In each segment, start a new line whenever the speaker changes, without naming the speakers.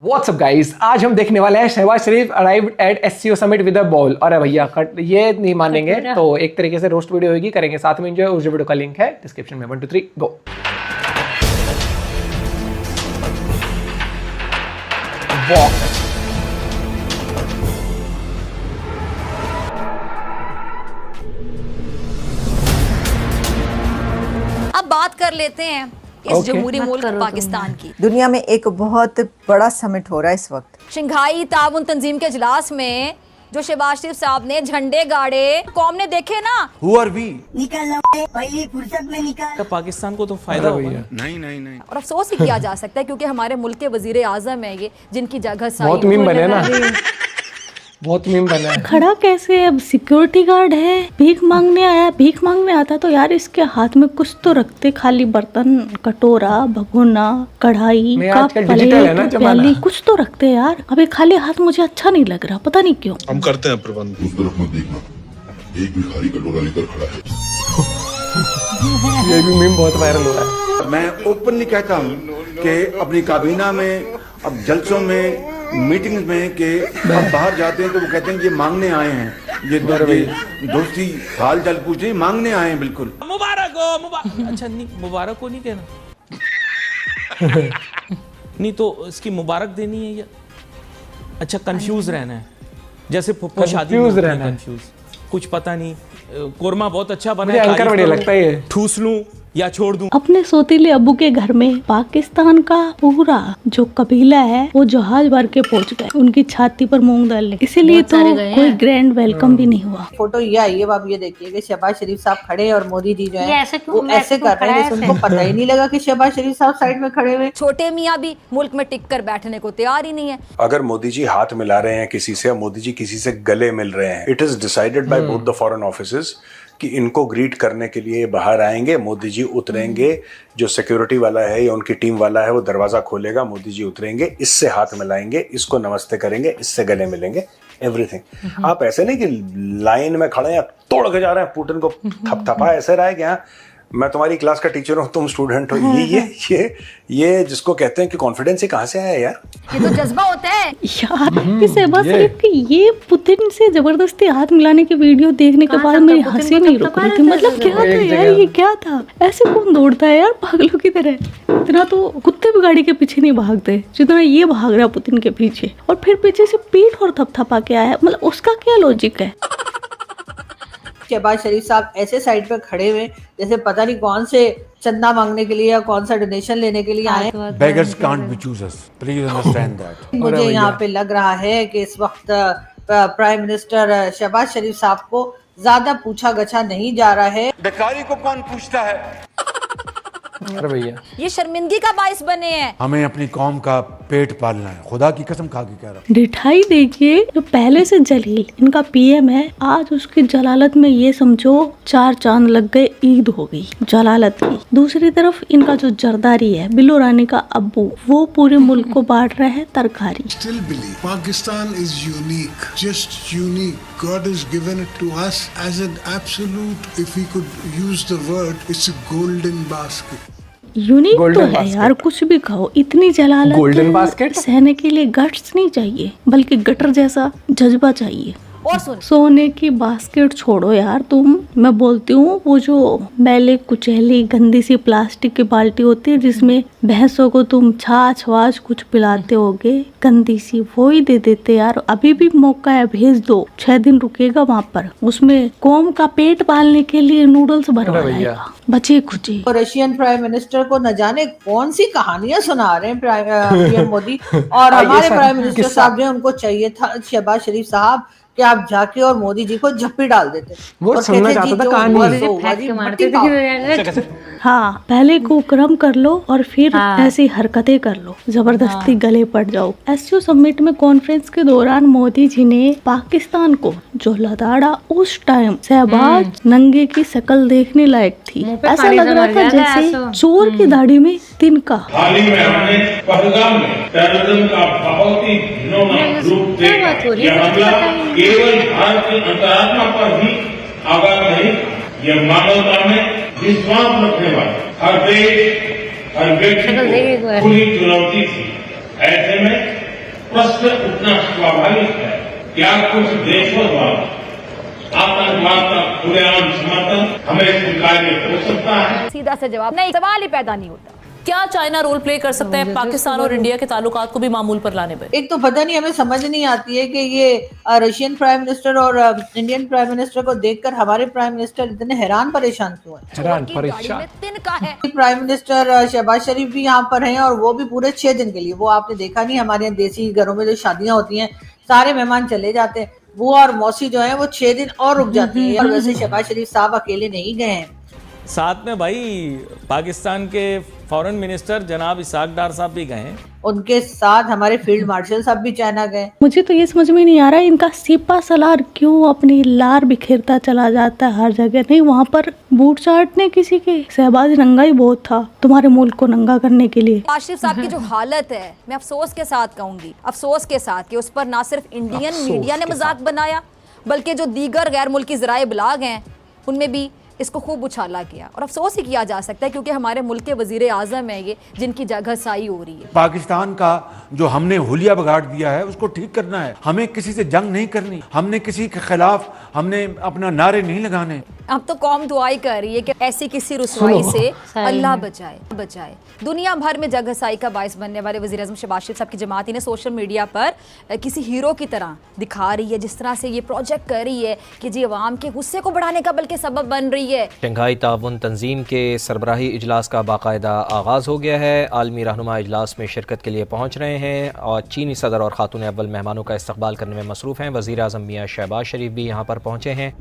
WhatsApp guys, आज हम देखने वाले हैं Shehbaz Sharif arrived at SCO summit with a ball. अरे भैया ये नहीं मानेंगे तो एक तरीके से रोस्ट वीडियो होगी, करेंगे साथ में एंजॉय। उस वीडियो का लिंक है डिस्क्रिप्शन में। 1 2 3 गो।
अब बात कर लेते हैं इस जमहूरी मुल्क पाकिस्तान की।
दुनिया में एक बहुत बड़ा समिट हो रहा है इस वक्त।
शंघाई ताउन तंजीम के इजलास में जो शहबाज शरीफ साहब ने झंडे गाड़े, कौम ने देखे ना।
Who are we?
निकल पहली फुर्सत में निकल।
पाकिस्तान को तो फायदा होगा।
नहीं।
और अफसोस ही किया जा सकता है क्योंकि हमारे मुल्क के वजीर आजम है ये, जिनकी जगह
बहुत मीम बने ना, बहुत मीम बना है।
खड़ा कैसे है? अब सिक्योरिटी गार्ड है, भीख मांगने आया। भीख मांगने आता तो यार इसके हाथ में कुछ तो रखते, खाली बर्तन, कटोरा, भगोना, कढ़ाई, कप, प्लेट, प्याली कुछ तो रखते यार। अबे खाली हाथ मुझे अच्छा नहीं लग रहा, पता नहीं क्यों।
हम करते हैं प्रबंध।
उस तरफ मत देखना, एक भिखारी कटोरा लेकर खड़ा है।
ये भी मीम बहुत वायरल हो रहा है।
मैं ओपनली कहता हूँ कि अपनी काबीना में, अब जलसों में, मीटिंग्स में कि हम बाहर जाते हैं तो वो कहते हैं ये मांगने आए हैं, ये दोस्ती हाल चाल पूछे, मांगने आए हैं। बिल्कुल
मुबारक हो, मुबारक। अच्छा नहीं, मुबारक हो नहीं कहना। नहीं तो इसकी मुबारक देनी है या अच्छा कंफ्यूज रहना है, जैसे फुप्पो शादी में कंफ्यूज, कुछ पता नहीं। कोरमा बहुत अच्छा बना है,
अंकर बढ़िया लगता है ये।
ठूस लूं या छोड़ दूं।
अपने सोतीले अब्बू के घर में पाकिस्तान का पूरा जो कबीला है वो जहाज भर के पहुंच गए उनकी छाती पर मूंग डालने, इसीलिए तो कोई ग्रैंड वेलकम भी नहीं हुआ।
फोटो ये आई है, आप ये देखिए कि शहबाज शरीफ साहब खड़े हैं और मोदी जी जो है वो ऐसे कर रहे हैं जैसे उनको पता ही नहीं लगा कि शहबाज शरीफ साहब साइड में खड़े हुए।
छोटे मियाँ भी मुल्क में टिक कर बैठने को तैयार ही नहीं है।
अगर मोदी जी हाथ मिला रहे हैं किसी से, मोदी जी किसी से गले मिल रहे हैं, it is decided by both the foreign offices कि इनको ग्रीट करने के लिए बाहर आएंगे, मोदी जी उतरेंगे, जो सिक्योरिटी वाला है या उनकी टीम वाला है वो दरवाजा खोलेगा, मोदी जी उतरेंगे, इससे हाथ मिलाएंगे, इसको नमस्ते करेंगे, इससे गले मिलेंगे, एवरीथिंग। आप ऐसे नहीं कि लाइन में खड़े हैं तोड़ के जा रहे हैं, पुतिन को थपथपा ऐसे रहा है कि हाँ मैं तुम्हारी क्लास का टीचर हूँ, तुम स्टूडेंट हो। ये जिसको कहते हैं कि कॉन्फिडेंस, ये कहाँ से आया यार?
ये तो जज्बा होता है
यार। शहबाज शरीफ की ये पुतिन से जबरदस्ती हाथ मिलाने की वीडियो देखने के बाद मेरी हंसी नहीं रुक रही थी। मतलब क्या था यार, ये क्या था? ऐसे कौन दौड़ता है यार पागलों की तरह? इतना तो कुत्ते भी गाड़ी के पीछे नहीं भागते जितना ये भाग रहा पुतिन के पीछे, और फिर पीछे से पीठ और थपथपा के आया। मतलब उसका क्या लॉजिक है?
शहबाज शरीफ साहब ऐसे साइड पे खड़े हुए जैसे पता नहीं कौन से चंदा मांगने के लिए या कौन सा डोनेशन लेने के लिए आए।
Beggars can't be choosers. Please understand that.
मुझे यहाँ पे लग रहा है कि इस वक्त प्राइम मिनिस्टर शहबाज शरीफ साहब को ज्यादा पूछा गछा नहीं जा रहा है।
बेकारी को कौन पूछता है?
अरे भैया
ये शर्मिंदगी का बाइस बने हैं।
हमें अपनी कौम का पेट पालना है, खुदा की कसम खा के कह रहा हूं।
डिठाई देखिए, जो पहले से जलील इनका पीएम है, आज उसकी जलालत में ये समझो 4 चांद लग गए, ईद हो गई जलालत की। दूसरी तरफ इनका जो जरदारी है, बिल्लो रानी का अब्बू, वो पूरे मुल्क को बांट रहा है तरकारी।
Still believe Pakistan is unique, just unique. God has given it to us as an absolute, if we could use the word, it's a golden basket.
Unique तो है यार, कुछ भी कहो, इतनी जलालत
गोल्डन बास्केट
सहने के लिए गट्स नहीं चाहिए, बल्कि गटर जैसा जज्बा चाहिए।
और सुन,
सोने की बास्केट छोड़ो यार तुम, मैं बोलती हूँ वो जो मैले कुचैली गंदी सी प्लास्टिक की बाल्टी होती है जिसमें भैंसों को तुम छाछ वाछ कुछ पिलाते होगे, गंदी सी, वो ही दे देते यार। अभी भी मौका है, भेज दो, 6 दिन रुकेगा वहाँ पर, उसमें कौम का पेट पालने के लिए नूडल्स बनवाएगा, बचे खुचे।
रशियन प्राइम मिनिस्टर को न जाने कौन सी कहानियां सुना रहे हैं पीएम मोदी, और हमारे प्राइम मिनिस्टर साहब ने उनको चाहिए था शहबाज शरीफ साहब कि आप जाके और मोदी जी को झप्पी डाल देते।
वो सुनना चाहता था कहानी।
हाँ, पहले कुकर्म कर लो और फिर ऐसी हरकतें कर लो, जबरदस्ती गले पड़ जाओ। एससीओ समिट में कॉन्फ्रेंस के दौरान मोदी जी ने पाकिस्तान को जो लताड़ा, उस टाइम शहबाज नंगे की शक्ल देखने लायक थी। ऐसा लग रहा था जैसे चोर की दाढ़ी में तिनका।
हाल ही में हमने पहलगाम में टेररिज्म का बहुत ही घिनौना रूप देखा। यह हमला केवल भारत की अंतरात्मा पर ही आघात नहीं, यह मानवता में विश्वास रखने वाले हर देश, हर व्यक्ति को खुली चुनौती थी। ऐसे में प्रश्न उठना स्वाभाविक है, क्या कुछ देशों द्वारा आतंकवाद का खुलेआम समर्थन हमें स्वीकार्य हो सकता है?
सीधा सा जवाब नहीं, सवाल ही पैदा नहीं होता।
क्या चाइना रोल प्ले कर सकते हैं पाकिस्तान और इंडिया के ताल्लुकात को भी मामूल पर लाने में?
एक तो पता नहीं, हमें समझ नहीं आती है कि ये रशियन प्राइम मिनिस्टर और इंडियन प्राइम मिनिस्टर को देखकर हमारे प्राइम मिनिस्टर इतने हैरान परेशान क्यों हैं?
हैरान परेशान।
तिनका है।
प्राइम मिनिस्टर शहबाज शरीफ भी यहाँ पर हैं और वो भी पूरे 6 दिन के लिए। वो आपने देखा नहीं, हमारे यहाँ देसी घरों में जो शादियां होती हैं सारे मेहमान चले जाते हैं, वो और मौसी जो है वो 6 दिन और रुक जाते हैं। और वैसे शहबाज शरीफ साहब अकेले नहीं गए हैं,
साथ में भाई पाकिस्तान के फॉरेन मिनिस्टर जनाब इसाक डार साहब भी गए हैं।
उनके साथ हमारे फील्ड मार्शल साहब भी चाइना गए।
मुझे तो ये समझ में नहीं आ रहा है इनका सिपा सलार क्यों अपनी लार बिखेरता चला जाता है हर जगह। नहीं, वहाँ पर बूट चाटने किसी के, शहबाज नंगा ही बहुत था तुम्हारे मुल्क को नंगा करने के लिए।
आशिफ साहब की जो हालत है, मैं अफसोस के साथ कहूंगी, अफसोस के साथ कि उस पर ना सिर्फ इंडियन मीडिया ने मजाक बनाया, बल्कि जो दीगर गैर मुल्की ज़राए इब्लाग हैं उनमें भी इसको खूब उछाला गया। और अफसोस ही किया जा सकता है क्योंकि हमारे मुल्क के वजीर आजम है ये, जिनकी जगह साई हो रही है।
पाकिस्तान का जो हमने हुलिया बिगाड़ दिया है उसको ठीक करना है। हमें किसी से जंग नहीं करनी, हमने किसी के खिलाफ हमने अपना नारे नहीं लगाने।
अब तो कौम दुआई कर रही है कि ऐसी किसी रुसवाई से अल्लाह बचाए। दुनिया भर में जगहसाई का बायस बनने वाले वज़ीर आज़म शहबाज शरीफ साहब की जमात इन्हें सोशल मीडिया पर किसी हीरो की तरह दिखा रही है, जिस तरह से ये प्रोजेक्ट कर रही है कि जी अवाम के गुस्से को बढ़ाने का बल्कि सबब बन रही है।
शंघाई ताउन तंजीम के सरबराही इजलास का बाकायदा आगाज़ हो गया है। आलमी रहनुमा इजलास में शिरकत के लिए पहुँच रहे हैं और चीनी सदर और खातून अव्वल मेहमानों का इस्तकबाल करने में मसरूफ़ हैं। वज़ीर आज़म मियां शहबाज शरीफ भी यहाँ पर पहुँचे हैं।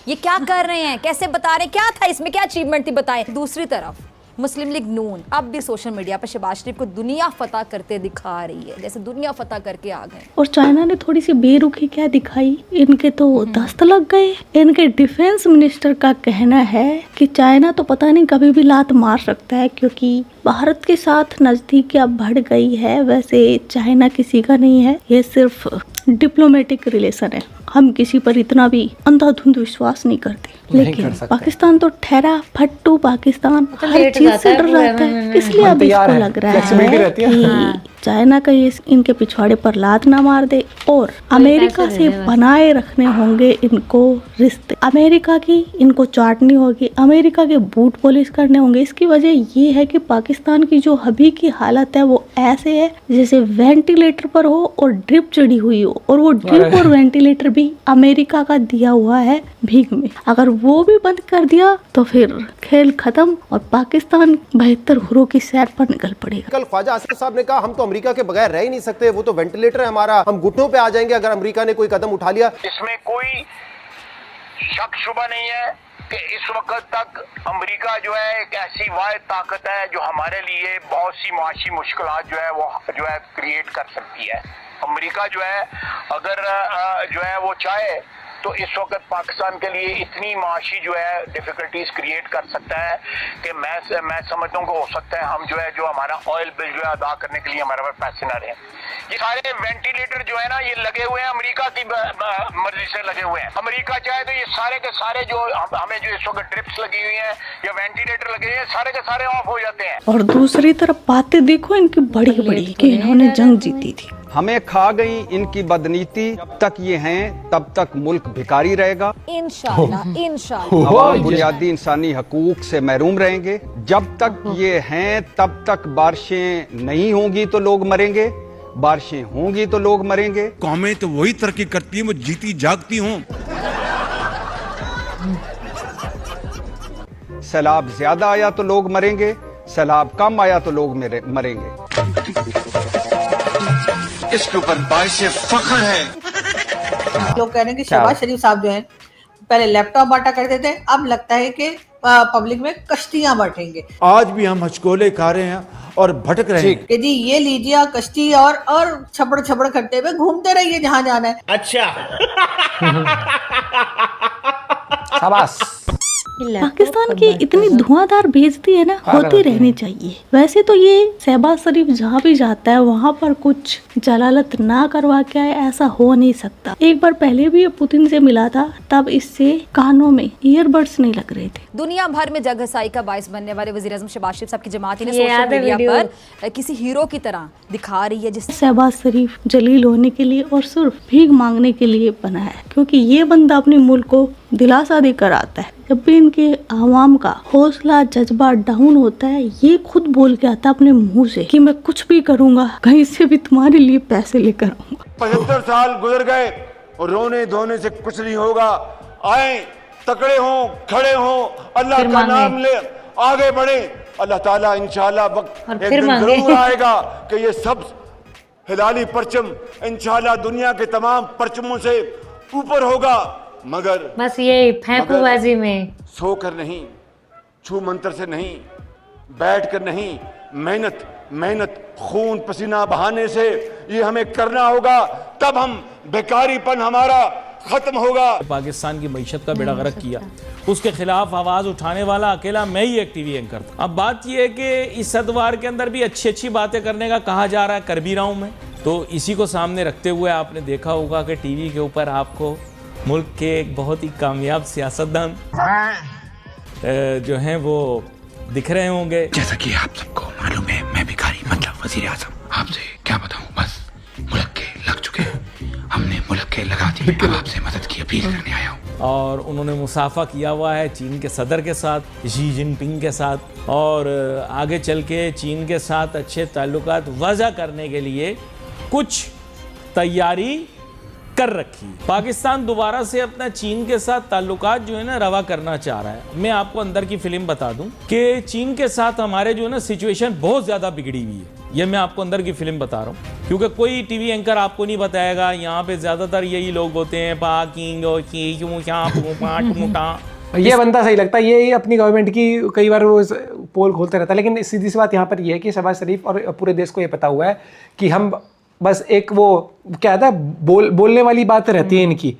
ये क्या कर रहे हैं, कैसे बता रहे हैं, क्या था इसमें, क्या अचीवमेंट थी बताएं। दूसरी तरफ मुस्लिम लीग नून अब भी सोशल मीडिया पर शहबाज शरीफ को दुनिया फतह करते दिखा रही है, जैसे दुनिया फतह करके आ गए।
और चाइना ने थोड़ी सी बेरुखी क्या दिखाई, इनके तो दस्त लग गए। इनके डिफेंस मिनिस्टर का कहना है कि चाइना तो पता नहीं कभी भी लात मार सकता है क्योंकि भारत के साथ नजदीकी अब बढ़ गई है। वैसे चाइना किसी का नहीं है, ये सिर्फ डिप्लोमेटिक रिलेशन है। हम किसी पर इतना भी अंधाधुंध विश्वास नहीं करते, लेकिन पाकिस्तान तो ठहरा फट्टू पाकिस्तान हर चीज से डर रहता है। इसलिए अब इसको लग रहा है कि चाइना का ये इनके पिछवाड़े पर लात ना मार दे और अमेरिका से बनाए रखने होंगे इनको रिश्ते। अमेरिका की इनको चाटनी होगी, अमेरिका के बूट पॉलिश करने होंगे। इसकी वजह ये है कि पाकिस्तान की जो अभी की हालत है वो ऐसे है जैसे वेंटिलेटर पर हो और ड्रिप चढ़ी हुई हो, और वो ड्रिप और वेंटिलेटर भी अमेरिका का दिया हुआ है भीख में। अगर वो भी बंद कर दिया तो फिर खेल खत्म और पाकिस्तान 72 हुरों की सैर पर निकल पड़ेगा।
कल ख्वाजा आसिफ साहब ने कहा हम तो अमेरिका के बगैर रह ही नहीं सकते, वो तो वेंटिलेटर है हमारा, हम घुटनों पे आ जाएंगे अगर अमेरिका ने कोई कदम उठा लिया।
इसमें कोई शक शुबा नहीं है कि इस वक्त तक अमेरिका जो है एक ऐसी वाहिद ताकत है जो हमारे लिए बहुत सी मुआशी मुश्किलात जो है क्रिएट कर सकती है। अमेरिका जो है अगर जो है वो चाहे तो इस वक्त पाकिस्तान के लिए इतनी माशी जो है डिफिकल्टीज क्रिएट कर सकता है कि मैं समझता हूँ कि हो सकता है हम जो हमारा ऑयल बिल जो है अदा करने के लिए हमारे पास पैसे ना रहे। ये सारे वेंटिलेटर जो है ना ये लगे हुए हैं अमेरिका की मर्जी से लगे हुए हैं। अमेरिका चाहे तो ये सारे के सारे जो हमें जो इस वक्त ड्रिप्स लगी हुई हैं या वेंटिलेटर लगे हुए हैं सारे के सारे ऑफ हो जाते हैं।
और दूसरी तरफ बातें देखो इनकी बड़ी बड़ी कि इन्होंने जंग जीती थी।
हमें खा गई इनकी बदनीति, जब तक ये हैं तब तक मुल्क भिखारी रहेगा इंशाअल्लाह। अवाम बुनियादी इंसानी हकूक से महरूम रहेंगे। जब तक ये हैं तब तक बारिशें नहीं होंगी तो लोग मरेंगे, बारिशें होंगी तो लोग मरेंगे।
कौमें तो वही तरक्की करती है वो जीती जागती हों।
सैलाब ज्यादा आया तो लोग मरेंगे, सैलाब कम आया तो लोग मरेंगे।
इसके ऊपर बाइसे फख्र है।
लोग कह रहे हैं कि शहबाज शरीफ साहब जो हैं पहले लैपटॉप बांटा करते थे, अब लगता है कि पब्लिक में कश्तियां बांटेंगे।
आज भी हम हचकोले खा रहे हैं और भटक रहे हैं
कि जी ये लीजिए कश्ती और छपड़ छपड़ करते हुए घूमते रहिए जहाँ जाना है।
अच्छा
शाबाश।
पाकिस्तान की इतनी धुआंधार बेइज्जती है ना, होती रहनी चाहिए। वैसे तो ये शहबाज शरीफ जहाँ भी जाता है वहाँ पर कुछ जलालत ना करवा के आए, ऐसा हो नहीं सकता। एक बार पहले भी ये पुतिन से मिला था, तब इससे कानों में ईयरबड्स नहीं लग रहे थे।
दुनिया भर में जगहसाई का बायस बनने वाले वज़ीर आज़म शहबाज शरीफ साहब की जमात ने सोशल मीडिया पर किसी हीरो की तरह दिखा रही है, जिस
शहबाज शरीफ जलील होने के लिए और सिर्फ भीख मांगने के लिए बना है, क्योंकि ये बंदा अपने मुल्क को दिलासा देकर आता है। जब भी इनके आवाम का हौसला जज्बा डाउन होता है, ये खुद बोल के आता है अपने मुंह से कि मैं कुछ भी करूंगा, कहीं से भी तुम्हारे लिए पैसे लेकर आऊंगा।
75 साल गुजर गए और रोने धोने से कुछ नहीं होगा। आए, तकड़े हों, खड़े हों, अल्लाह का नाम ले, आगे बढ़े। अल्लाह ताला इंशाल्लाह वक्त एक दिन जरूर आएगा कि ये सब हिलाली परचम इंशाल्लाह दुनिया के तमाम परचमों से ऊपर होगा। मगर
बस ये फेंकूबाजी में
सोकर नहीं, छू मंत्र से नहीं, बैठकर नहीं, मेहनत मेहनत खून पसीना बहाने से ये हमें करना होगा, तब हम बेकारीपन हमारा खत्म होगा।
पाकिस्तान की मईशत का बेड़ा गर्क किया, उसके खिलाफ आवाज उठाने वाला अकेला मैं ही एक टीवी एंकर था। अब बात यह है कि इस सदवार के अंदर भी अच्छी अच्छी बातें करने का कहा जा रहा है, कर भी रहा हूं मैं। तो इसी को सामने रखते हुए आपने देखा होगा कि टीवी के ऊपर आपको मुल्क के एक बहुत ही कामयाब सियासतदान जो हैं वो दिख रहे होंगे।
जैसा कि आप सबको मालूम है, मैं भिखारी मतलब वजीर आजम, आपसे क्या बताऊं, बस मुल्क के लग चुके हैं, हमने मुल्क के लगा दिए, अब आपसे मदद की अपील करने आया हूँ।
और उन्होंने मुसाफा किया हुआ है चीन के सदर के साथ, शी जिनपिंग के साथ, और आगे चल के चीन के साथ अच्छे ताल्लुकात वज़ा करने के लिए कुछ तैयारी कर रखी। पाकिस्तान दोबारा से अपना चीन के साथ ताल्लुकात जो है ना रवा करना चाह रहा है। मैं आपको अंदर की फिल्म बता दूं कि चीन के साथ हमारे जो है ना सिचुएशन बहुत ज़्यादा बिगड़ी हुई है। ये मैं आपको अंदर की फिल्म बता रहा हूँ, क्योंकि कोई टीवी एंकर आपको नहीं बताएगा। यहाँ पे ज़्यादातर यही लोग होते हैं,
ये बंदा सही लगता है, ये अपनी गवर्नमेंट की कई बार वो पोल खोलते रहता है। लेकिन सीधी सी बात यहाँ पर ये है कि शहबाज शरीफ और पूरे देश को ये पता हुआ है कि हम बस एक वो क्या था बोलने वाली बात रहती है इनकी।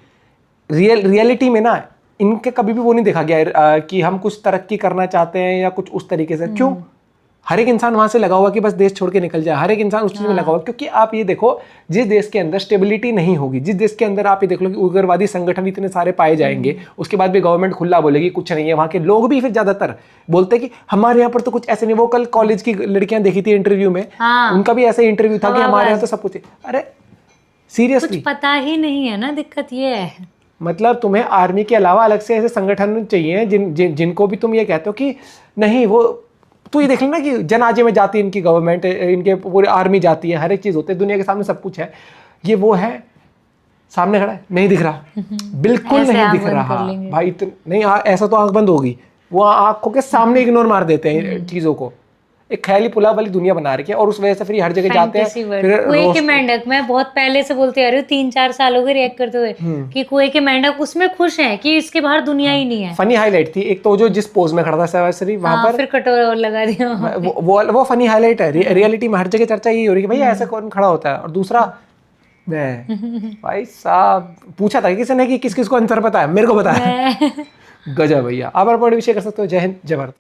रियलिटी में ना इनके कभी भी वो नहीं देखा गया कि हम कुछ तरक्की करना चाहते हैं या कुछ उस तरीके से। क्यों? हर एक इंसान वहां से लगा हुआ कि बस देश छोड़ के निकल जाए, हर एक इंसान उस चीज में लगा हुआ। क्योंकि आप ये देखो, जिस देश के अंदर स्टेबिलिटी नहीं होगी, जिस देश के अंदर आप ये देख लो कि उग्रवादी संगठन इतने सारे पाए जाएंगे, उसके बाद भी गवर्नमेंट खुला बोलेगी कुछ नहीं है, वहां के लोग भी फिर ज्यादातर बोलते हैं कि हमारे यहाँ पर तो कुछ ऐसे नहीं। वो कल कॉलेज की लड़कियां देखी थी इंटरव्यू में, उनका भी ऐसा इंटरव्यू था कि हमारे यहाँ तो सब कुछ है। अरे सीरियसली
कुछ पता ही नहीं है ना, दिक्कत ये है।
मतलब तुम्हें आर्मी के अलावा अलग से ऐसे संगठन चाहिए जिनको भी तुम ये कहते हो कि नहीं वो, तो ये देख लेना कि जनाजे में जाती है इनकी गवर्नमेंट, इनके पूरी आर्मी जाती है, हर एक चीज़ होती है, दुनिया के सामने सब कुछ है। ये वो है सामने खड़ा है, नहीं दिख रहा, बिल्कुल नहीं दिख रहा भाई। नहीं ऐसा तो आंख बंद होगी, वो आंखों के सामने इग्नोर मार देते हैं चीज़ों को। एक ख्याली पुलाव वाली दुनिया बना रखी है और उस वजह से फिर हर जगह जाते हैं। फिर
कुएं के मेंढक, मैं बहुत पहले से बोलते आ रही हूँ, 3-4 सालों के रिएक्ट करते हुए कि कुएं के मेंढक उसमें खुश हैं कि इसके बाहर दुनिया ही नहीं है।
फनी हाईलाइट थी एक तो, जो जिस पोज में खड़ा था शहबाज शरीफ वहां पर,
फिर कटोरा और लगा दिया।
वो फनी हाईलाइट है। रियलिटी में हर जगह चर्चा यही हो रही है कि भैया ऐसा कौन खड़ा होता है। और दूसरा भाई साहब पूछा था किसी ने कि किस किस को आंसर पता है, मेरे को पता है। गजब भैया। आप और विषय कर सकते हो। जय हिंद, जय भारत।